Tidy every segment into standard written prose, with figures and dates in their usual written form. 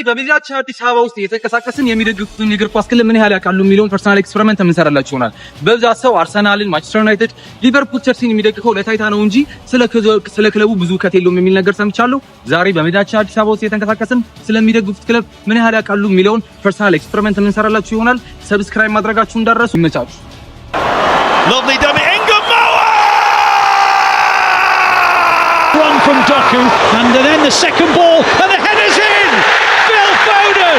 በሚዲያችን አዲስ አበባ ውስጥ የተንቀሳቀስን የሚደግፉትን የእግር ኳስ ክለብ ምን ያህል ያውቃሉ የሚለውን ፐርሰናል ኤክስፐሪመንት የምንሰራላችሁ ይሆናል። በብዛት ሰው አርሰናልን፣ ማንቸስተር ዩናይትድ፣ ሊቨርፑል፣ ቸልሲን የሚደግፈው ለታይታ ነው እንጂ ስለ ክለቡ ብዙ እውቀት የለውም የሚል ነገር ሰምቻለሁ። ዛሬ በሚዲያችን አዲስ አበባ ውስጥ የተንቀሳቀስን ስለሚደግፉት ክለብ ምን ያህል ያውቃሉ የሚለውን ፐርሰናል ኤክስፐሪመንት የምንሰራላችሁ ይሆናል። ሰብስክራይብ ማድረጋችሁ እንዳትረሱ። ይመቻችሁ። Lovely dummy, Ingram Moa! One from Doku, and then the second ball, and the header's in! Phil Foden!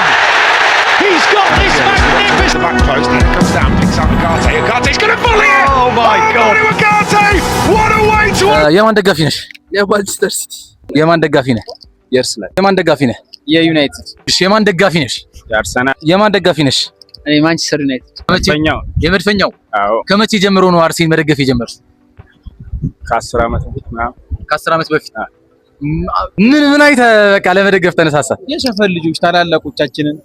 He's got this magnificent... The back post, and it comes down, picks up Ugarte. Ugarte's going to volley it! Oh my God! Ugarte! What a way to... የማን ደጋፊ ነሽ? የማንቸስተር ሲቲ። የማን ደጋፊ ነህ? የአርሰናል። የማን ደጋፊ ነህ? የዩናይትድ። እሺ የማን ደጋፊ ነሽ? የአርሰናል። የማን ደጋፊ ነሽ? እኔ ማንቸስተር ዩናይትድ። የመድፈኛው? አዎ። ከመቼ ጀምሮ ነው አርሴን መደገፍ የጀመርሽ? ከ10 ዓመት በፊት ምናምን። ከ10 ዓመት በፊት። ምን አይተህ በቃ ለመደገፍ ተነሳሳ? የሰፈር ልጆች ታላላቆቻችንን።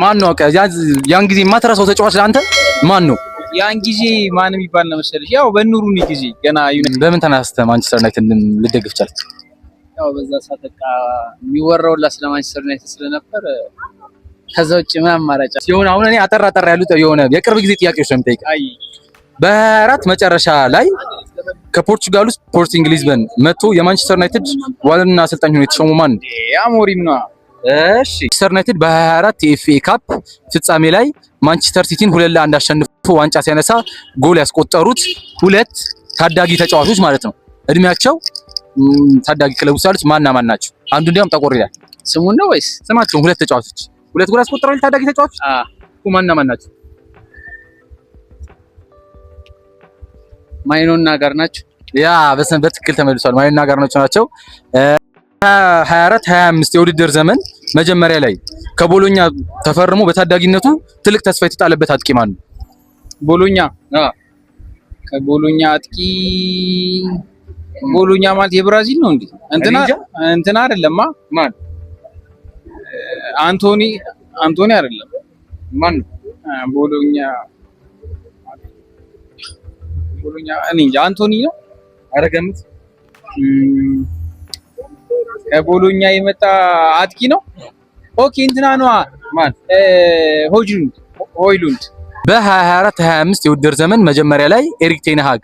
ማን ነው ያን ጊዜ የማትረሳው ተጫዋች ለአንተ ማን ነው? ያን ጊዜ ማን የሚባል ነው መሰለሽ? ያው በኑሩኒ ጊዜ ገና ዩናይትድ። በምን ተነስተህ ማንቸስተር ዩናይትድ ልደግፍ ቻልክ? ያው በዛ ሰዓት በቃ የሚወራው ስለ ማንቸስተር ዩናይትድ ስለነበር ከዛ ውጭ ምን አማራጭ ሲሆን አሁን እኔ አጠር ያሉት የሆነ የቅርብ ጊዜ ጥያቄዎች ነው የምጠይቀው። አይ በ24 መጨረሻ ላይ ከፖርቹጋል ውስጥ ስፖርቲንግ ሊዝበን መጥቶ የማንቸስተር ዩናይትድ ዋና አሰልጣኝ ሆኖ የተሾመው ማን ነው? አሞሪም ነው። እሺ ማንቸስተር ዩናይትድ በ24 የኤፍኤ ካፕ ፍጻሜ ላይ ማንቸስተር ሲቲን 2-1 አሸንፎ ዋንጫ ሲያነሳ ጎል ያስቆጠሩት ሁለት ታዳጊ ተጫዋቾች ማለት ነው። እድሜያቸው ታዳጊ ክለብ ውስጥ ያሉት ማን ናቸው? አንዱ እንዲያውም ጠቆር ይላል። ስሙን ነው ወይስ ስማቸውን? ሁለት ተጫዋቾች ሁለት ጎል ያስቆጠሩት ታዳጊ ተጫዋቾች ማን ናቸው? ማይኖና ጋር ናቸው። ያ በትክክል ተመልሷል። ማይኖና ጋር ናቸው። 24-25 የውድድር ዘመን መጀመሪያ ላይ ከቦሎኛ ተፈርሞ በታዳጊነቱ ትልቅ ተስፋ የተጣለበት አጥቂ ማን ነው? ቦሎኛ። ከቦሎኛ አጥቂ ቦሎኛ ማለት የብራዚል ነው እንዴ? እንትና አይደለማ? ማን? አንቶኒ አይደለም። ማን ነው? ቦሎኛ እኔ እንጃ። አንቶኒ ነው አረገምት። ከቦሎኛ የመጣ አጥቂ ነው። ኦኬ እንትና ነው። ማን? ሆይሉንድ። በ24-25 የውድድር ዘመን መጀመሪያ ላይ ኤሪክ ቴን ሃግ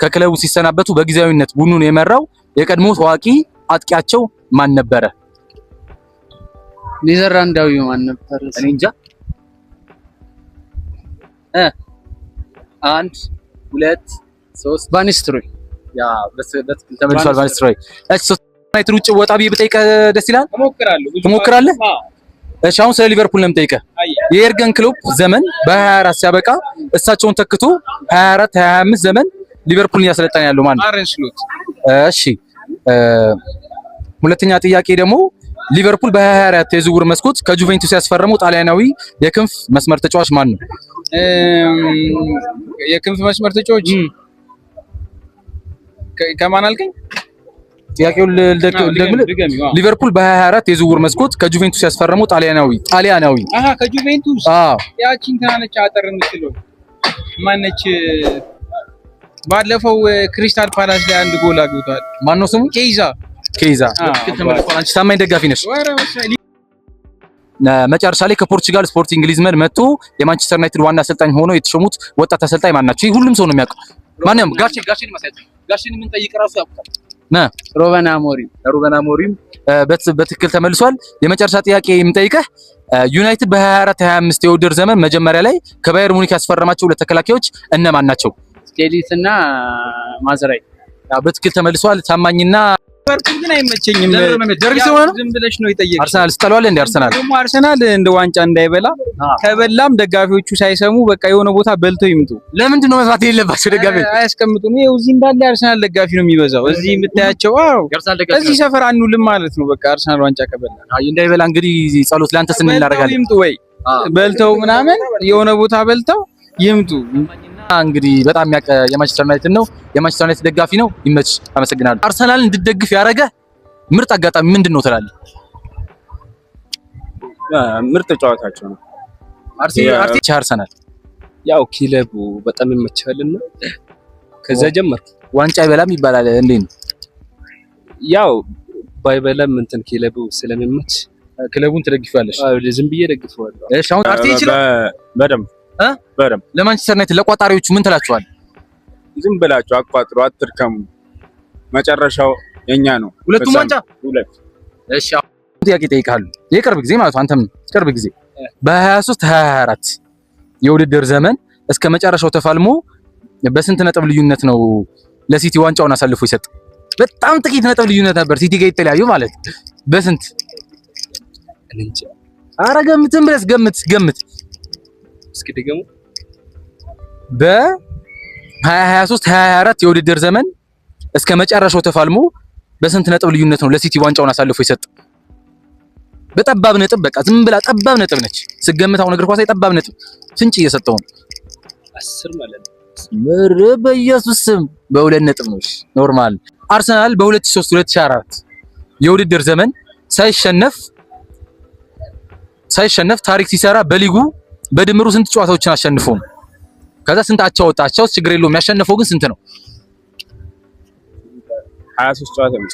ከክለቡ ሲሰናበቱ በጊዜያዊነት ቡድኑን የመራው የቀድሞ ታዋቂ አጥቂያቸው ማን ነበረ? ኔዘርላንዳዊው ማን ነበር? እኔ እንጃ። 1 2 3 ቫኒስትሮይ። ያ በትክክል ተመልሷል። ቫኒስትሮይ። እሺ ዩናይትድ ውጭ ወጣ ብዬ ብጠይቀህ ደስ ይላል? ትሞክራለህ? እሺ አሁን ስለ ሊቨርፑል ነው የምጠይቀህ። የኤርገን ክሎፕ ዘመን በ24 ሲያበቃ እሳቸውን ተክቶ 24-25 ዘመን ሊቨርፑልን እያሰለጠነ ያለው ማን ነው? አርነ ስሎት። እሺ ሁለተኛ ጥያቄ ደግሞ ሊቨርፑል በ24 የዝውውር መስኮት ከጁቬንቱስ ያስፈረመው ጣሊያናዊ የክንፍ መስመር ተጫዋች ማን ነው? የክንፍ መስመር ተጫዋች ከማን አልከኝ? ጥያቄው ሊቨርፑል በ24 የዝውውር መስኮት ከጁቬንቱስ ያስፈረመው ጣሊያናዊ ከጁቬንቱስ ያቺ እንትና ነች አጠር የምትለው ማነች? ባለፈው ክሪስታል ፓላስ ላይ አንድ ጎል አግብቷል። ማን ነው ስሙ? ኬይዛ። አንቺ ታማኝ ደጋፊ ነሽ? መጨረሻ ላይ ከፖርቹጋል ስፖርቲንግ ሊዝበን መጥቶ የማንቸስተር ዩናይትድ ዋና አሰልጣኝ ሆኖ የተሾሙት ወጣት አሰልጣኝ ማን ናቸው? ይሄ ሁሉም ሰው ነው የሚያውቀው። ማንኛውም ጋሼን ማሳየት ጋሼን ምን ጠይቅ ራሱ ያውቃል። ሩበን አሞሪም በትክክል ተመልሷል። የመጨረሻ ጥያቄ የምጠይቀህ ዩናይትድ በ24-25 የውድድር ዘመን መጀመሪያ ላይ ከባየር ሙኒክ ያስፈረማቸው ሁለት ተከላካዮች እነማን ናቸው? ስቴዲስ እና ማዝራይ። በትክክል ተመልሷል። ታማኝና ሊቨርፑል ግን አይመቸኝም። ደርቢ ሲሆን ዝም ብለሽ ነው የጠየቅሽ። አርሰናል ስጠለዋለህ እንዴ? አርሰናል እንደ ዋንጫ እንዳይበላ ከበላም ደጋፊዎቹ ሳይሰሙ በቃ የሆነ ቦታ በልተው ይምጡ። ለምንድን ነው መስራት የሌለባቸው ደጋፊዎች? አያስቀምጡም። ይኸው እዚህ እንዳለ አርሰናል ደጋፊ ነው የሚበዛው። እዚህ የምታያቸው እዚህ ሰፈር አንውልም ማለት ነው። በቃ አርሰናል ዋንጫ ከበላ እንዳይበላ እንግዲህ ጸሎት ለአንተ ስንል እናደርጋለን። ይምጡ ወይ በልተው ምናምን የሆነ ቦታ በልተው ይምጡ። እንግዲህ በጣም የማንቸስተር ዩናይትድ ነው፣ የማንቸስተር ዩናይትድ ደጋፊ ነው። ይመች። አመሰግናለሁ። አርሰናል እንድትደግፍ ያደረገ ምርጥ አጋጣሚ ምንድን ነው ትላለህ? ምርጥ ጨዋታቸው ነው። አርሰናል ያው ክለቡ በጣም ይመቻልና ከዛ ጀመርኩ። ዋንጫ አይበላም ይባላል እንዴ ነው? ያው ባይበላም እንትን ክለቡ ስለሚመች ክለቡን ትደግፊዋለሽ? ዝም ብዬ ደግፈዋለሁ። እሺ አሁን ፓርቲ ይችላል በደምብ በደምብ። ለማንቸስተር ዩናይትድ ለቋጣሪዎቹ ምን ትላቸዋል? ዝም ብላችሁ አቋጥሩ፣ አትርከሙ። መጨረሻው የኛ ነው። ሁለቱም ዋንጫ ሁለት። እሺ አሁን ጥያቄ እጠይቅሃለሁ። የቅርብ ጊዜ ማለት ነው፣ አንተም ቅርብ ጊዜ በ23 24 የውድድር ዘመን እስከ መጨረሻው ተፋልሞ በስንት ነጥብ ልዩነት ነው ለሲቲ ዋንጫውን አሳልፎ ይሰጥ? በጣም ጥቂት ነጥብ ልዩነት ነበር ሲቲ ጋር የተለያዩ ማለት በስንት? እንጂ ኧረ ገምትም ብለስ ገምት እስኪ ደግሞ በ2023 24 የውድድር ዘመን እስከ መጨረሻው ተፋልሞ በስንት ነጥብ ልዩነት ነው ለሲቲ ዋንጫውን አሳልፎ ይሰጥ? በጠባብ ነጥብ፣ በቃ ዝም ብላ ጠባብ ነጥብ ነች። ስገምታው እግር ኳስ ጠባብ ነጥብ ፍንጭ እየሰጠው ነው። 10 ማለት ነው። ምር በኢየሱስ ስም በሁለት ነጥብ ነው። ኖርማል። አርሰናል በ2003 2004 የውድድር ዘመን ሳይሸነፍ ታሪክ ሲሰራ በሊጉ በድምሩ ስንት ጨዋታዎችን አሸንፎ ነው? ከዛ ስንት አቻ ወጣ? አቻውስ ችግር የለውም። ያሸነፈው ግን ስንት ነው? 23 ጨዋታ ነው።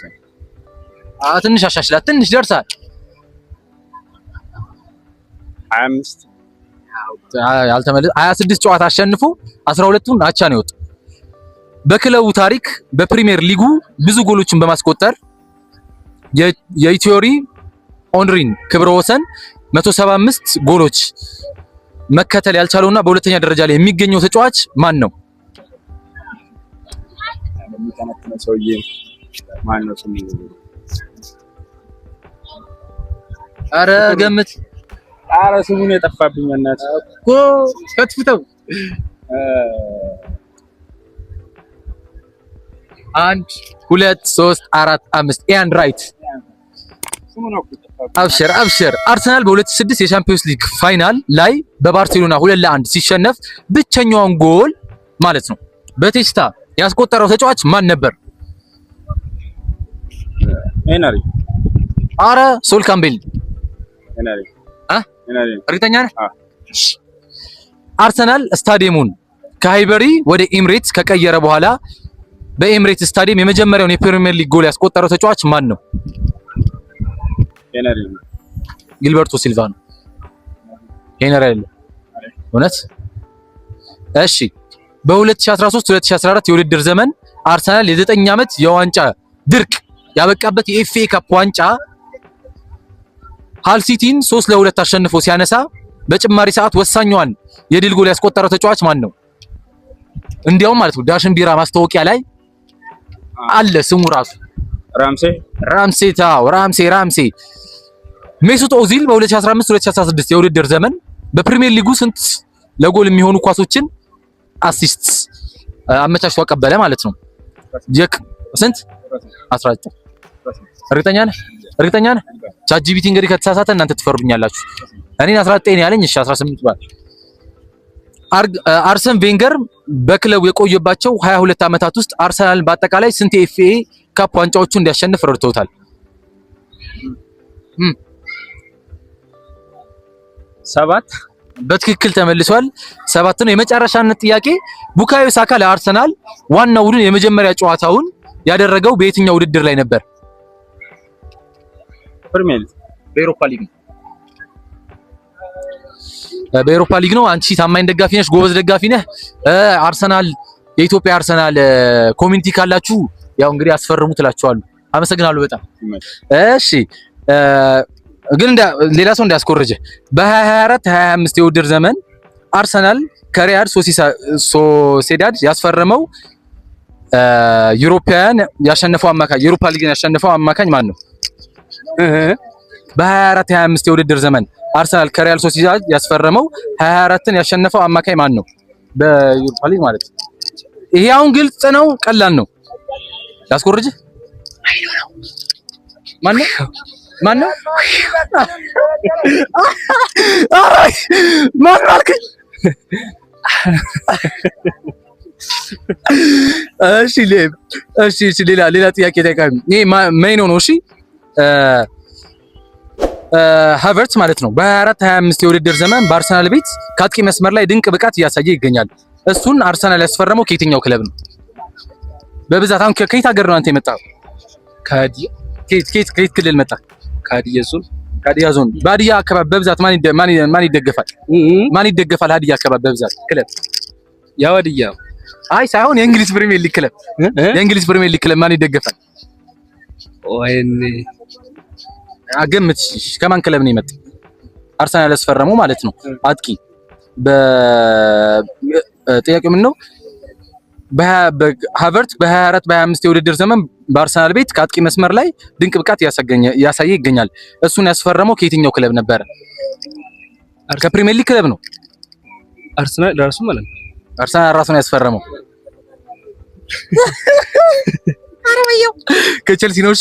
ትንሽ አሻሽላት፣ ትንሽ ደርሳል። 25 ያልተመለሰ 26 ጨዋታ አሸንፎ 12ቱን አቻ ነው የወጣው። በክለቡ ታሪክ በፕሪሚየር ሊጉ ብዙ ጎሎችን በማስቆጠር የኢትዮሪ ኦንሪን ክብረ ወሰን 175 ጎሎች መከተል ያልቻለውና በሁለተኛ ደረጃ ላይ የሚገኘው ተጫዋች ማን ነው? የሚተነተነ ሰውዬ ማን ነው ስሙ? ኧረ ገምት። ኧረ ስሙን የጠፋብኝ እናት እኮ ከትፍተው 1 2 3 4 5 ኤንድ ራይት። አብሽር አርሰናል በ2006 የቻምፒዮንስ ሊግ ፋይናል ላይ በባርሴሎና 2-1 ሲሸነፍ ብቸኛውን ጎል ማለት ነው በቴስታ ያስቆጠረው ተጫዋች ማን ነበር? ሄነሪ። አረ ሶል ካምቤል። ሄነሪ። እርግጠኛ ነህ? አርሰናል ስታዲየሙን ከሃይበሪ ወደ ኤምሬትስ ከቀየረ በኋላ በኤምሬትስ ስታዲየም የመጀመሪያውን የፕሪሚየር ሊግ ጎል ያስቆጠረው ተጫዋች ማን ነው? ሄነሪ። ጊልበርቶ ሲልቫ ነው። ሄነሪ አይደለም። እውነት? እሺ በ2013 2014 የውድድር ዘመን አርሰናል የ9 ዓመት የዋንጫ ድርቅ ያበቃበት የኤፍኤ ካፕ ዋንጫ ሃል ሲቲን 3-2 አሸንፎ ሲያነሳ በጭማሪ ሰዓት ወሳኛዋን የድል ጎል ያስቆጠረው ተጫዋች ማን ነው? እንዲያውም ማለት ነው ዳሽን ቢራ ማስታወቂያ ላይ አለ ስሙ ራሱ ራምሴ። ሜሱት ኦዚል በ2015 2016 የውድድር ዘመን በፕሪሚየር ሊጉ ስንት ለጎል የሚሆኑ ኳሶችን አሲስት አመቻችቶ አቀበለ ማለት ነው? ስንት? 19። እርግጠኛ ነህ? ቻትጂፒቲ እንግዲህ ከተሳሳተ እናንተ ትፈርዱኛላችሁ። እኔን 19 ያለኝ እሺ 18 ባል። አርሰን ቬንገር በክለቡ የቆየባቸው 22 ዓመታት ውስጥ አርሰናል በአጠቃላይ ስንት የኤፍኤ ካፕ ዋንጫዎቹን እንዲያሸንፍ ረድተውታል? 7 በትክክል ተመልሷል። 7 ነው። የመጨረሻነት ጥያቄ ቡካዮ ሳካ ለአርሰናል ዋናው ቡድን የመጀመሪያ ጨዋታውን ያደረገው በየትኛው ውድድር ላይ ነበር? ፕሪሚየር በኤሮፓ ሊግ ነው። በኤሮፓ ሊግ ነው። አንቺ ታማኝ ደጋፊ ነሽ፣ ጎበዝ ደጋፊ ነህ። አርሰናል የኢትዮጵያ አርሰናል ኮሚኒቲ ካላችሁ ያው እንግዲህ አስፈርሙ ትላችኋለሁ። አመሰግናለሁ በጣም እሺ። ግን ሌላ ሰው እንዳያስኮርጀ በ2024 25 የውድድር ዘመን አርሰናል ከሪያል ሶሲዳድ ያስፈረመው ዩሮፓያን ያሸነፈው አማካኝ ዩሮፓ ሊግን ያሸነፈው አማካኝ ማን ነው? በ24 25 የውድድር ዘመን አርሰናል ከሪያል ሶሲዳድ ያስፈረመው 24ን ያሸነፈው አማካኝ ማን ነው? በዩሮፓ ሊግ ማለት ነው። ይሄ አሁን ግልጽ ነው፣ ቀላል ነው። ያስኮርጅ ማን ነው? ማን አልከኝ? እሺ ሌላ ጥያቄ ጠይቃኝ። ይሄ ሜይኖ ነው። እሺ ሃቨርትዝ ማለት ነው በ24 25 የውድድር ዘመን በአርሰናል ቤት ከአጥቂ መስመር ላይ ድንቅ ብቃት እያሳየ ይገኛል። እሱን አርሰናል ያስፈረመው ከየትኛው ክለብ ነው? በብዛት አሁን ከየት ሀገር ነው አንተ የመጣው? ከየት ክልል መጣ? ከሀዲያ ዞን ሀዲያ ዞን በሀዲያ አካባቢ በብዛት ማን ይደገፋል? ማን ይደገፋል? ሀዲያ አካባቢ በብዛት ክለብ ያወድያ አይ ሳይሆን የእንግሊዝ ፕሪሚየር ሊግ ክለብ የእንግሊዝ ፕሪሚየር ሊግ ክለብ ማን ይደገፋል? ወይኔ አገምት። ከማን ክለብ ነው የመጣው? አርሰናል ያስፈረመው ማለት ነው አጥቂ በጥያቄው ምን ነው? በሃቨርት በ24 በ25 የውድድር ዘመን በአርሰናል ቤት ከአጥቂ መስመር ላይ ድንቅ ብቃት ያሳየ ይገኛል። እሱን ያስፈረመው ከየትኛው ክለብ ነበረ? ከፕሪሚየር ሊግ ክለብ ነው። አርሰናል ራሱ ማለት ነው። አርሰናል ራሱን ያስፈረመው አረባየው ከቼልሲ ነው።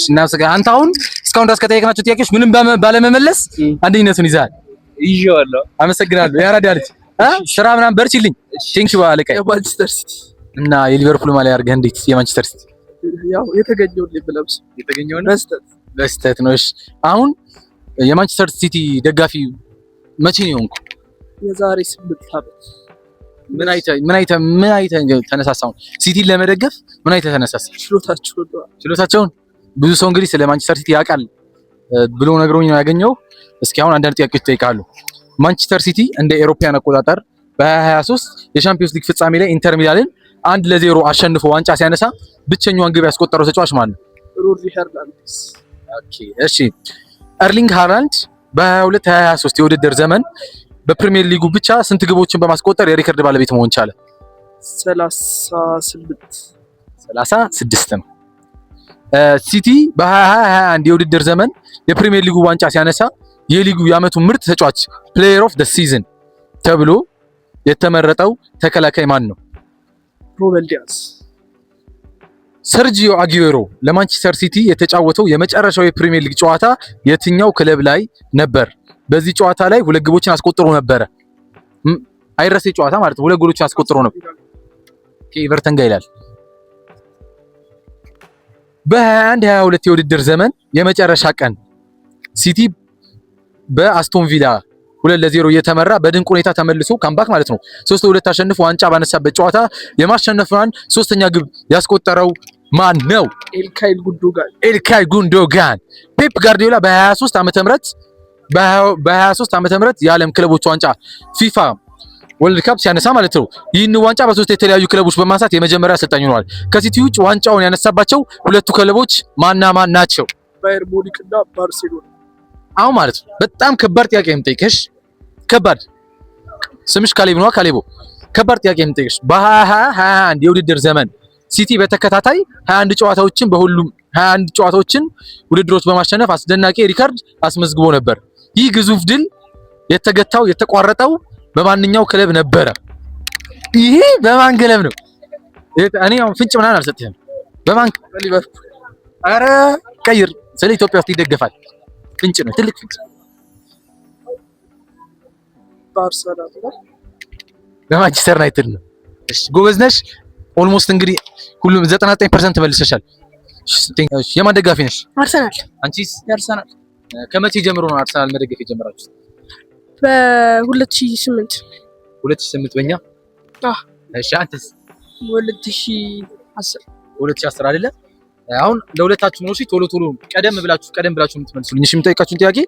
እናስጋ አንተ አሁን እስካሁን ድረስ ከጠየቅናቸው ጥያቄዎች ምንም ባለመመለስ አንደኝነቱን ይዛል። ይዤዋለሁ። አመሰግናለሁ። ያራዳ ልጅ ስራ ምናምን በርቺልኝ። ቴንኪው አለቃ። የማንቸስተር ሲቲ እና የሊቨርፑል ማሊያ አድርገህ እንዴት የማንቸስተር ሲቲ ያው የተገኘውን ልብለብስ የተገኘውን በስተት ነው። እሺ አሁን የማንቸስተር ሲቲ ደጋፊ መቼ ነው የሆንኩ? የዛሬ 8 ዓመት። ምን አይተህ ተነሳሳው? ሲቲን ለመደገፍ ምን አይተህ ተነሳሳ? ችሎታቸውን ብዙ ሰው እንግዲህ ስለ ማንቸስተር ሲቲ ያውቃል ብሎ ነግሮኝ ነው ያገኘው። እስኪ አሁን አንዳንድ ጥያቄዎች እጠይቃለሁ። ማንቸስተር ሲቲ እንደ ኤሮፓያን አቆጣጠር በ2023 የሻምፒዮንስ ሊግ ፍጻሜ ላይ ኢንተር ሚላንን 1-0 አሸንፎ ዋንጫ ሲያነሳ ብቸኛውን ግብ ያስቆጠረው ተጫዋች ማን ነው? ሮድሪ ሄርናንዴዝ። ኦኬ እሺ። ኤርሊንግ ሃላንድ በ22-23 የውድድር ዘመን በፕሪሚየር ሊጉ ብቻ ስንት ግቦችን በማስቆጠር የሪከርድ ባለቤት መሆን ቻለ? 36 ነው። ሲቲ በ2021 የውድድር ዘመን የፕሪሚየር ሊጉ ዋንጫ ሲያነሳ የሊጉ የዓመቱ ምርጥ ተጫዋች ፕሌየር ኦፍ ዘ ሲዝን ተብሎ የተመረጠው ተከላካይ ማን ነው? ሩበን ዲያስ። ሰርጂዮ አጉዌሮ ለማንቸስተር ሲቲ የተጫወተው የመጨረሻው የፕሪሚየር ሊግ ጨዋታ የትኛው ክለብ ላይ ነበር? በዚህ ጨዋታ ላይ 2 ግቦችን አስቆጥሮ ነበረ። አይረሴ ጨዋታ ማለት ነው። 2 ጎሎችን አስቆጥሮ ነው። ከኤቨርተን ጋር ይላል። በ21-22 የውድድር ዘመን የመጨረሻ ቀን ሲቲ በአስቶን ቪላ 2-0 እየተመራ በድንቅ ሁኔታ ተመልሶ ካምባክ ማለት ነው 3-2 አሸንፎ ዋንጫ ባነሳበት ጨዋታ የማሸነፊያውን 3ኛ ግብ ያስቆጠረው ማን ነው? ኤልካይ ጉንዶጋን። ፔፕ ጋርዲዮላ በ23 ዓመተ ምህረት የዓለም ክለቦች ዋንጫ ፊፋ ወርልድ ካፕ ሲያነሳ ማለት ነው ይህን ዋንጫ በ3 የተለያዩ ክለቦች በማንሳት የመጀመሪያ አሰልጣኝ ሆኗል። ከሲቲ ውጭ ዋንጫውን ያነሳባቸው 2 ክለቦች ማን ናቸው? ባየር ሙኒክ እና ባርሴሎና። አሁን ማለት ነው በጣም ከባድ ጥያቄ የምጠይቅሽ። ከባድ ስምሽ ካሌብ ነው። ካሌቦ ከባድ ጥያቄ የምጠይቅሽ በ2021 የውድድር ዘመን ሲቲ በተከታታይ 21 ጨዋታዎችን ውድድሮች በማሸነፍ አስደናቂ ሪካርድ አስመዝግቦ ነበር። ይህ ግዙፍ ድል የተቋረጠው በማንኛው ክለብ ነበረ? ይሄ በማን ክለብ ነው? እኔ አሁን ፍንጭ ምናምን አልሰጥህም። በማን? ሊቨርፑል። አረ ቀይር። ስለ ኢትዮጵያ ውስጥ ይደገፋል። ፍንጭ ነው፣ ትልቅ ፍንጭ። በአርሰናል ነው። በማንቸስተር ዩናይትድ ነው። እሺ ጎበዝ ነሽ። ኦልሞስት እንግዲህ ሁሉም 99% መልሰሻል። እሺ የማን ደጋፊ ነሽ? አርሰናል። አንቺስ? የአርሰናል። ከመቼ ጀምሮ ነው አርሰናል መደገፍ የጀመራችሁት? በ2008 በእኛ? እሺ አንተስ? 2010 አይደለ? አሁን ለሁለታችሁ ነው። እሺ ቶሎ ቀደም ብላችሁ የምትመልሱልኝ። እሺ የምጠይቃችሁን ጥያቄ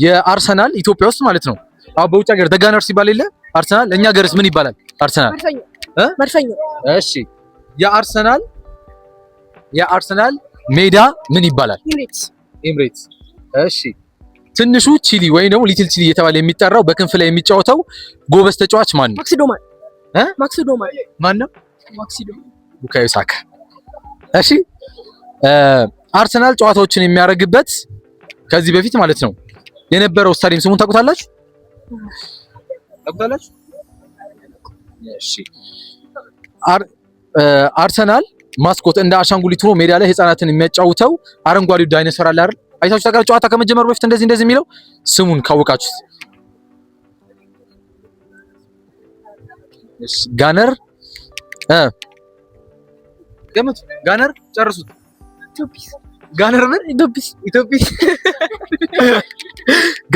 የአርሰናል ኢትዮጵያ ውስጥ ማለት ነው አሁን በውጭ ሀገር ደጋነርስ ይባል የለ አርሰናል፣ እኛ ሀገርስ ምን ይባላል? አርሰናል መድፈኛ። እሺ የአርሰናል ሜዳ ምን ይባላል? ኤምሬትስ። እሺ ትንሹ ቺሊ ወይ ነው ሊትል ቺሊ እየተባለ የሚጠራው በክንፍ ላይ የሚጫወተው ጎበዝ ተጫዋች ማን ነው? ማክሲዶማን። ማን ነው? ቡካዮ ሳካ። እሺ አርሰናል ጨዋታዎችን የሚያደርግበት ከዚህ በፊት ማለት ነው የነበረው ስታዲየም ስሙን ታውቁታላችሁ? እሺ አርሰናል ማስኮት እንደ አሻንጉሊት ሆኖ ሜዳ ላይ ህፃናትን የሚያጫውተው አረንጓዴው ዳይኖሰር አለ አይደል? አይታችሁ ታውቃላችሁ? ጨዋታ ከመጀመሩ በፊት እንደዚህ የሚለው ስሙን ካወቃችሁት። እሺ ጋነር ገምቱ። ጋነር ጨርሱት። ጋነር ምን? ኢትዮጲስ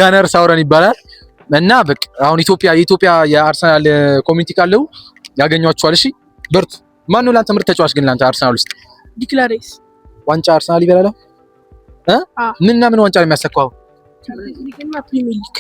ጋነር ሳውረን ይባላል። እና በቃ አሁን የኢትዮጵያ የአርሰናል ኮሚኒቲ ካለው ያገኟቸዋል። እሺ በርቱ። ማን ነው ላንተ ምርጥ ተጫዋች ግን ላንተ አርሰናል ውስጥ? ዲክላሬስ። ዋንጫ አርሰናል ይበላል። ምንና ምን ዋንጫ ነው የሚያሰካው? ፕሪሚየር ሊግ